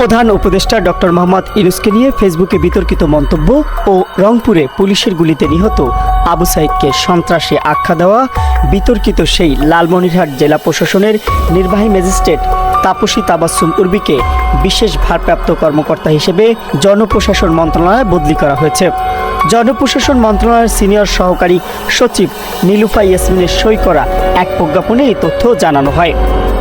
প্রধান উপদেষ্টা ডক্টর মোহাম্মদ ইউনূসকে নিয়ে ফেসবুকে বিতর্কিত মন্তব্য ও রংপুরে পুলিশের গুলিতে নিহত আবু সাঈদকে সন্ত্রাসী আখ্যা দেওয়া বিতর্কিত সেই লালমনিরহাট জেলা প্রশাসনের নির্বাহী ম্যাজিস্ট্রেট তাপসী তাবাসসুম উর্বিকে বিশেষ ভারপ্রাপ্ত কর্মকর্তা হিসেবে জনপ্রশাসন মন্ত্রণালয়ে বদলি করা হয়েছে। জনপ্রশাসন মন্ত্রণালয়ের সিনিয়র সহকারী সচিব নীলুফা ইয়াসমিনের সই করা এক প্রজ্ঞাপনে এই তথ্য জানানো হয়।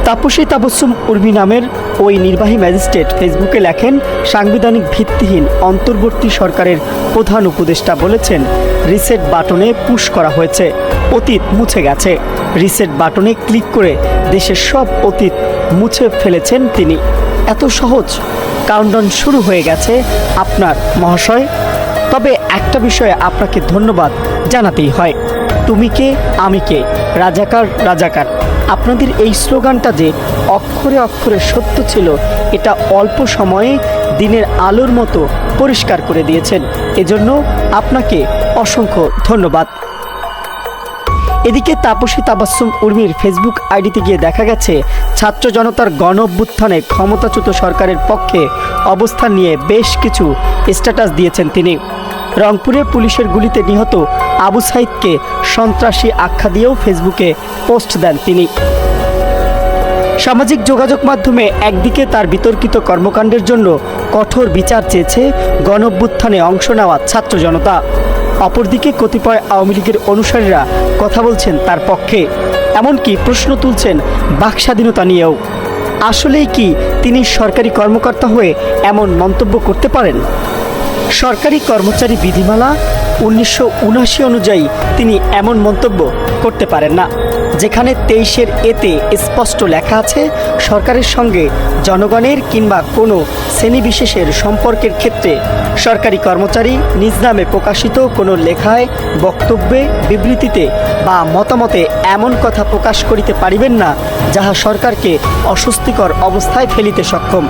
তাপসী তাবাসসুম উর্বি নামের ওই নির্বাহী ম্যাজিস্ট্রেট ফেসবুকে লেখেন, সাংবিধানিক ভিত্তিহীন অন্তর্বর্তী সরকারের প্রধান উপদেষ্টা বলেছেন, রিসেট বাটনে পুশ করা হয়েছে, অতীত মুছে গেছে। রিসেট বাটনে ক্লিক করে দেশের সব অতীত মুছে ফেলেছেন তিনি। এত সহজ? কাউন্টডাউন শুরু হয়ে গেছে আপনার মহাশয়। তবে একটা বিষয়ে আপনাকে ধন্যবাদ জানাতেই হয়, তুমি কে আমি কে, রাজাকার রাজাকার। আপনাদের এই স্লোগানটা যে অক্ষরে অক্ষরে সত্য ছিল, এটা অল্প সময়ে দিনের আলোর মতো পরিষ্কার করে দিয়েছেন। এজন্য আপনাকে অসংখ্য ধন্যবাদ। এদিকে তাপসী তাবাসসুম উর্মির ফেসবুক আইডিতে গিয়ে দেখা গেছে, ছাত্র জনতার গণ অভ্যুত্থানে ক্ষমতাচ্যুত সরকারের পক্ষে অবস্থান নিয়ে বেশ কিছু স্ট্যাটাস দিয়েছেন তিনি। রংপুরে পুলিশের গুলিতে নিহত আবু সাঈদকে সন্ত্রাসী আখ্যা দিয়েও ফেসবুকে পোস্ট দেন তিনি। সামাজিক যোগাযোগ মাধ্যমে একদিকে তার বিতর্কিত কর্মকাণ্ডের জন্য কঠোর বিচার চেয়েছে গণ অভ্যুত্থানে অংশ নেওয়া ছাত্র জনতা, অপরদিকে কতিপয় আওয়ামী লীগের অনুসারীরা কথা বলছেন তার পক্ষে, এমনকি প্রশ্ন তুলছেন বাক স্বাধীনতা নিয়েও। আসলেই কি তিনি সরকারি কর্মকর্তা হয়ে এমন মন্তব্য করতে পারেন? সরকারি কর্মচারী বিধিমালা 1979 অনুযায়ী তিনি এমন মন্তব্য করতে পারেন না, যেখানে 23-এর এতে স্পষ্ট লেখা আছে, সরকারের সঙ্গে জনগণের কিংবা কোনো শ্রেণীবিশেষের সম্পর্কের ক্ষেত্রে সরকারি কর্মচারী নিজ নামে প্রকাশিত কোনো লেখায়, বক্তব্যে, বিবৃতিতে বা মতামতে এমন কথা প্রকাশ করিতে পারিবেন না, যাহা সরকারকে অস্বস্তিকর অবস্থায় ফেলিতে সক্ষম।